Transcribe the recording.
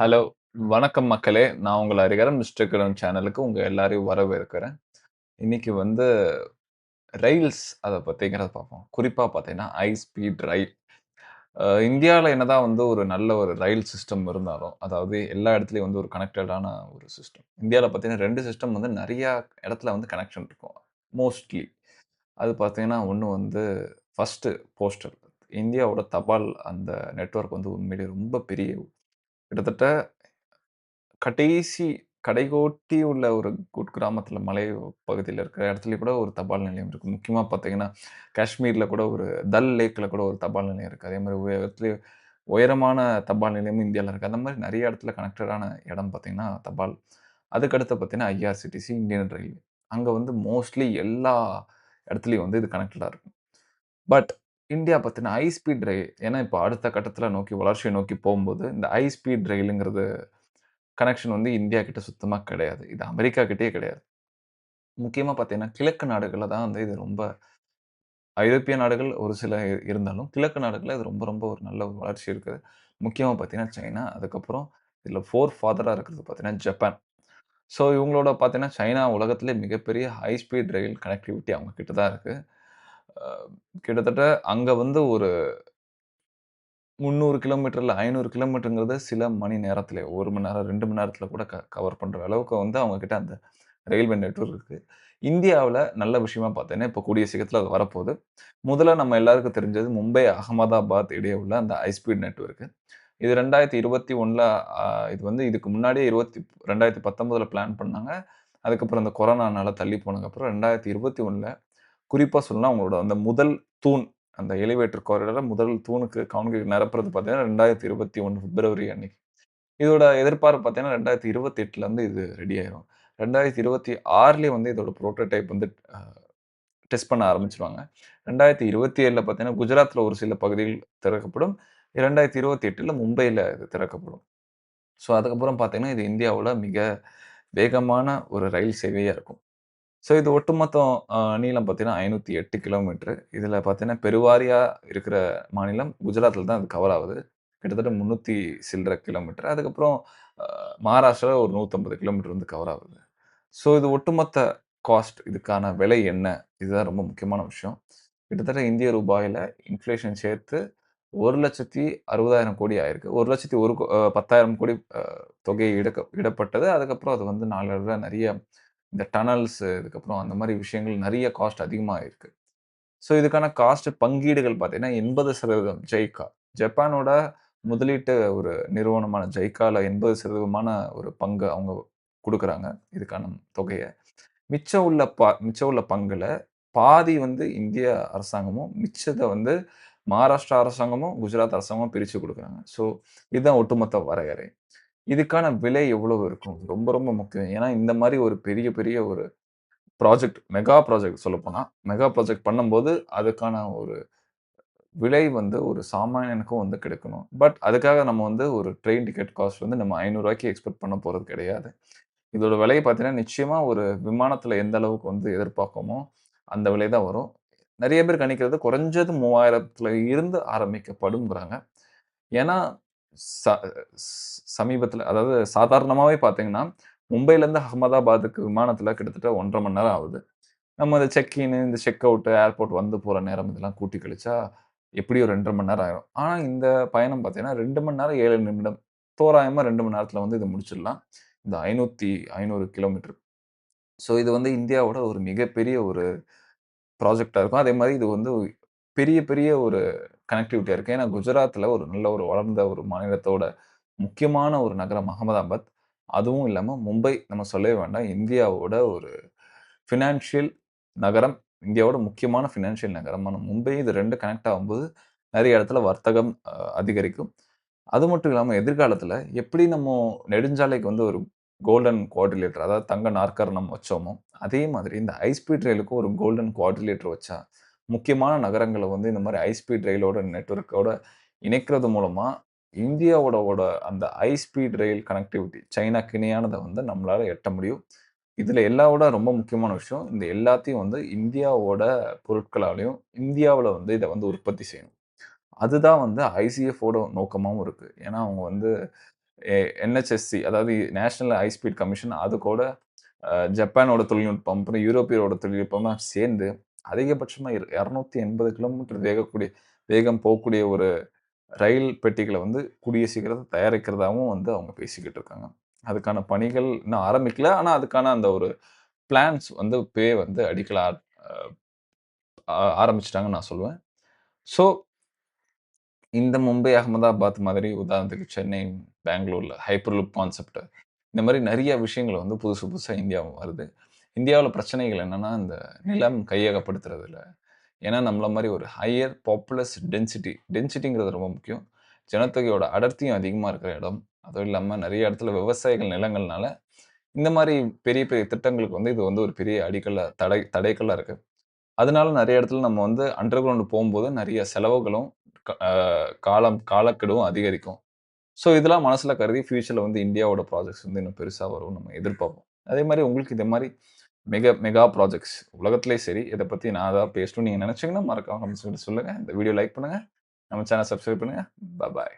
Hello! வணக்கம் மக்களே! நான் உங்கள் ஹரிஹரன் மிஸ்டர் கிரண் சேனலுக்கு உங்க எல்லாரையும் வரவேற்கிறேன். இன்னைக்கு வந்து ரயில்ஸ் அத பத்திங்கிறத பார்ப்போம். குறிப்பா பார்த்தீங்கன்னா, ஹை ஸ்பீட் ரயில். இந்தியால என்னதான் வந்து ஒரு நல்ல ஒரு ரயில் சிஸ்டம் இருந்தாலும், அதாவது எல்லா இடத்துலயும் வந்து ஒரு கனெக்டடான ஒரு சிஸ்டம். இந்தியால பார்த்தீங்கன்னா 2 சிஸ்டம் வந்து நெறையா இடத்துல வந்து கனெக்ஷன் இருக்கும். மோஸ்ட்லி. அது பார்த்தீங்கன்னா, ஒண்ணு வந்து ஃபர்ஸ்ட்டு போஸ்டல். இந்தியாவோட தபால் அந்த நெட்வொர்க் வந்து உண்மையிலேயே ரொம்ப பெரிய கிட்டத்தட்ட கடைசி கடைகோட்டி உள்ள ஒரு குக்கிராமத்தில மலை பகுதியில இருக்கிற இடத்துலயும் கூட ஒரு தபால் நிலையம் இருக்கு. முக்கியமா பார்த்தீங்கன்னா, காஷ்மீர்ல கூட ஒரு தல் லேக்ல கூட ஒரு தபால் நிலையம் இருக்கு. அதே மாரி உயரத்திலேயே உயரமான தபால் நிலையமும் இந்தியால இருக்கு. அந்த மாரி நெறைய இடத்துல கனெக்டடான இடம் பார்த்தீங்கன்னா, தபால். அதுக்கடுத்து பார்த்தீங்கன்னா, ஐஆர்சிடிசி, இந்தியன் ரயில்வே. அங்க வந்து மோஸ்ட்லி எல்லா இடத்துலயும் வந்து இது கனெக்டடா இருக்கும். பட் இந்தியா பார்த்தீங்கன்னா, ஹை ஸ்பீட் ரயில் ஏன்னா, இப்போ அடுத்த கட்டத்தில நோக்கி வளர்ச்சிய நோக்கி போம்போது, இந்த ஹை ஸ்பீட் ரயிலுங்கிறது கனெக்ஷன் வந்து இந்தியா கிட்ட சுத்தமா கிடையாது. இது அமெரிக்கா கிட்டயே கிடையாது. முக்கியமா பார்த்தீங்கன்னா, கிழக்கு நாடுகள்ல தான் வந்து இது ரொம்ப ஐரோப்பிய நாடுகள் ஒரு சில இருந்தாலும், கிழக்கு நாடுகள்ல இது ரொம்ப ரொம்ப ஒரு நல்ல ஒரு வளர்ச்சி இருக்கு. முக்கியமா பார்த்தீங்கன்னா, சைனா. அதுக்கப்புறம் இதுல 4 ஃபாதரா இருக்கிறது பார்த்தீங்கன்னா, ஜப்பான். ஸோ இவங்களோட பார்த்தீங்கன்னா, சைனா உலகத்திலே மிகப்பெரிய ஹை ஸ்பீட் ரயில் கனெக்டிவிட்டி அவங்க கிட்ட தான் இருக்கு. அ கிட்டத்தட்ட அங்க வந்து ஒரு 300 கிலோமீட்டர் இல்ல 500 கிலோமீட்டர்ங்கிறது சில மணி நேரத்திலே 1 மணி நேரம், 2 மணி நேரத்தில கூட கவர் பண்ற அளவுக்கு வந்து அவங்க கிட்ட அந்த ரயில்வே நெட்வொர்க் இருக்கு. இந்தியாவுல நல்ல விஷயமா பார்த்தீங்கன்னா, இப்போ கூடிய சீக்கிரத்தில அது வரப்போது. முதல்ல நம்ம எல்லாருக்கும் தெரிஞ்சது மும்பை, அகமதாபாத் இடையே உள்ள அந்த ஹை ஸ்பீட் நெட்வொர்க். இது 2021ல அ இது வந்து இதுக்கு முன்னாடியே 2019ல பிளான் பண்ணாங்க. அதுக்கப்புறம் இந்த கொரோனானால தள்ளி போனதுக்கப்புறம் 2021ல குறிப்பா சொல்லணும்னா, அவங்களோட அந்த முதல் தூண், அந்த எலிவேட்டர் காரிடார்ல முதல் தூணுக்கு கான்கிரீட் நிரப்புறது பார்த்தீங்கன்னா, 2021 பிப்ரவரி அன்னைக்கு. இதோட எதிர்பார்ப்பு பார்த்தீங்கன்னா, 2028ல வந்து இது ரெடி ஆயிரும். 2026லயே வந்து இதோட புரோட்டோடைப் வந்து அ டெஸ்ட் பண்ண ஆரம்பிச்சுருவாங்க. 2027ல பார்த்தீங்கன்னா, குஜராத்ல ஒரு சில பகுதிகள் திறக்கப்படும். 2028ல மும்பைல இது திறக்கப்படும். ஸோ, அதுக்கப்புறம் பார்த்தீங்கன்னா, இது இந்தியாவோட மிக வேகமான ஒரு ரயில் சேவையா இருக்கும். ஸோ இது ஒட்டுமொத்தம் நீளம் பார்த்தீங்கன்னா, 508 கிலோமீட்டர். இதில பார்த்தீங்கன்னா, பெருவாரியா இருக்கிற மாநிலம் குஜராத்தில தான் இது கவர் ஆகுது. கிட்டத்தட்ட 300 சில்ற கிலோமீட்டர். அதுக்கப்புறம் அ மகாராஷ்டிரால ஒரு 150 கிலோமீட்டர் வந்து கவர் ஆகுது. ஸோ இது ஒட்டுமொத்த காஸ்ட் இதுக்கான விலை என்ன? இதுதான் ரொம்ப முக்கியமான விஷயம். கிட்டத்தட்ட இந்திய ரூபாயில இன்ஃப்ளேஷன் சேர்த்து 1,60,60,000 கோடி ஆயிருக்கு. 1,00,000 ஒரு 10,000 கோடி தொகை இடப்பட்டது. அதுக்கப்புறம் அது வந்து நாளடைவில நெறைய இந்த டனல்ஸ் இதுக்கப்புறம் அந்த மாரி விஷயங்கள் நெறைய காஸ்ட் அதிகமாயிருக்கு. ஸோ இதுக்கான காஸ்ட் பங்கீடுகள் பார்த்தீங்கன்னா, 80% ஜைக்கா. ஜப்பானோட முதலீட்டு ஒரு நிறுவனமான ஜைக்கால 80% ஒரு பங்கு அவங்க குடுக்குறாங்க. இதுக்கான தொகைய. மிச்சம் உள்ள பங்குல பாதி வந்து இந்திய அரசாங்கமும், மிச்சத வந்து மகாராஷ்டிரா அரசாங்கமும், குஜராத் அரசாங்கமும் பிரிச்சு குடுக்குறாங்க. ஸோ இதுதான் ஒட்டுமொத்த வரையறை. இதுக்கான விலை எவ்வளவு இருக்கும்? ரொம்ப ரொம்ப முக்கியம். ஏன்னா இந்த மாரி ஒரு பெரிய பெரிய ஒரு மெகா ப்ராஜெக்ட் சொல்லப்போனா, மெகா ப்ராஜெக்ட் பண்ணும்போது அதுக்கான ஒரு விலை வந்து ஒரு சாமானியனுக்கும் வந்து கிடைக்கணும். பட் அதுக்காக நம்ம வந்து ஒரு ட்ரெயின் டிக்கெட் காஸ்ட் வந்து நம்ம ரூ. 500க்கு எக்ஸ்பெக்ட் பண்ண போறது கிடையாது. இதோட விலை பார்த்தீங்கன்னா, நிச்சயமா ஒரு விமானத்தில எந்த அளவுக்கு வந்து எதிர்பார்க்கோமோ, அந்த விலை தான் வரும். நெறைய பேர் கணிக்கிறது குறைஞ்சது 3000த்துல இருந்து ஆரம்பிக்கப்படும்ங்கிறாங்க. ஏன்னா, ச சமீபத்தில அதாவது சாதாரணமாவே பார்த்தீங்கன்னா, மும்பைலேருந்து அகமதாபாத்துக்கு விமானத்தில கிட்டத்தட்ட 1 1/2 மணி நேரம் ஆகுது. நம்ம இந்த செக் இன், இந்த செக் அவுட், ஏர்போர்ட் வந்து போற நேரம் இதெல்லாம் கூட்டி கழிச்சா, எப்படியும் 2 1/2 மணி நேரம் ஆயிரும். ஆனா, இந்த பயணம் பார்த்தீங்கன்னா, 2 மணி நேரம் 7 நிமிடம். தோராயமா 2 மணி நேரத்தில வந்து இத முடிச்சிடலாம். இந்த 500 கிலோமீட்டர். ஸோ, இது வந்து இந்தியாவோட ஒரு மிகப்பெரிய ஒரு ப்ராஜெக்ட்டா இருக்கும். அதே மாரி இது வந்து பெரிய பெரிய ஒரு கனெக்டிவிட்டியா இருக்கு. ஏன்னா, குஜராத்ல ஒரு நல்ல ஒரு வளர்ந்த ஒரு மாநிலத்தோட முக்கியமான ஒரு நகரம் அகமதாபாத். அதுவும் இல்லாம மும்பை நம்ம சொல்லவே வேண்டாம். இந்தியாவோட ஒரு ஃபினான்ஷியல் நகரம். இந்தியாவோட முக்கியமான ஃபினான்ஷியல் நகரமான மும்பை. இது 2 கனெக்ட் ஆகும்போது, நெறைய இடத்துல வர்த்தகம் அதிகரிக்கும். அது மட்டும் இல்லாம எதிர்காலத்துல எப்படி நம்ம நெடுஞ்சாலைக்கு வந்து ஒரு கோல்டன் குவாட்ரிலேட்டர் அதாவது தங்க நாற்கரணம் வச்சோமோ, அதே மாதிரி இந்த ஹை ஸ்பீட் ரயிலுக்கும் ஒரு கோல்டன் குவாட்ரிலேட்டர் வச்சா, முக்கியமான நகரங்கள வந்து இந்த மாரி ஹை ஸ்பீட் ரயிலோட நெட்வொர்க்கோட இணைக்கிறது மூலமா, இந்தியாவோட அந்த ஹை ஸ்பீட் ரயில் கனெக்டிவிட்டி சைனாக்கு இணையானத வந்து நம்மளால எட்ட முடியும். இதுல எல்லாவோட ரொம்ப முக்கியமான விஷயம், இந்த எல்லாத்தையும் வந்து இந்தியாவோட பொருட்களாலயும், இந்தியாவுல வந்து இத வந்து உற்பத்தி செய்யணும். அதுதான் வந்து ஐசிஎஃப் ஓட நோக்கமாவும் இருக்கு. ஏன்னா, அவங்க வந்து எ NHSC அதாவது நேஷனல் ஹை ஸ்பீட் கமிஷன் அது கூட ஜப்பானோட தொழில்நுட்பம், அப்புறம் யூரோப்பியரோட தொழில்நுட்பம்லாம் சேர்ந்து அதிகபட்சமா 280 கிலோமீட்டர் வேகம் போகக்கூடிய ஒரு ரயில் பெட்டிகள வந்து கூடிய சீக்கிரத்தில தயாரிக்கிறதாவும் வந்து அவங்க பேசிக்கிட்டு இருக்காங்க. அதுக்கான பணிகள் இன்னும் ஆரம்பிக்கல. ஆனா, அதுக்கான அந்த ஒரு பிளான்ஸ் வந்து இப்பயே வந்து அடிக்கல அ ஆரம்பிச்சுட்டாங்கன்னு நான் சொல்லுவேன். ஸோ இந்த மும்பை, அகமதாபாத் மாதிரி உதாரணத்துக்கு சென்னை, பெங்களூர்ல ஹைப்பர் லூப் கான்செப்ட் இந்த மாரி நெறைய விஷயங்கள் வந்து புதுசு புதுசா இந்தியா வருது. இந்தியாவுல பிரச்சனைகள் என்னன்னா, இந்த நிலம் கையகப்படுத்துறதுல. ஏன்னா, நம்மள மாரி ஒரு ஹையர் பாப்புலஸ் டென்சிட்டிங்கிறது ரொம்ப முக்கியம். ஜனத்தொகையோட அடர்த்தியும் அதிகமா இருக்கிற இடம். அதுவும் இல்லாம நெறைய இடத்துல விவசாயிகள் நிலங்கள்னால, இந்த மாரி பெரிய பெரிய திட்டங்களுக்கு வந்து இது வந்து ஒரு பெரிய அடிக்கல்லா தடைக்கல்லா இருக்கு. அதனால நெறைய இடத்துல நம்ம வந்து அண்டர் கிரவுண்ட் போம்போது நெறைய செலவுகளும், க அ காலக்கெடுவும் அதிகரிக்கும். ஸோ இதெல்லாம் மனசுல கருதி ஃபியூச்சர்ல வந்து இந்தியாவோட ப்ராஜெக்ட்ஸ் வந்து இன்னும் பெருசா வரும்னு நம்ம எதிர்பார்ப்போம். அதே மாரி உங்களுக்கு இதே மாரி மெகா ப்ராஜெக்ட்ஸ் உலகத்திலேயே சரி, இத பத்தி நான் ஏதாவது பேசணும்னு நீங்க நெனச்சீங்கன்னா, மறக்காம கமெண்ட்ஸ் சொல்லுங்க. இந்த வீடியோ லைக் பண்ணுங்க. நம்ம சேனல் சப்ஸ்கிரைப் பண்ணுங்க. பாய்.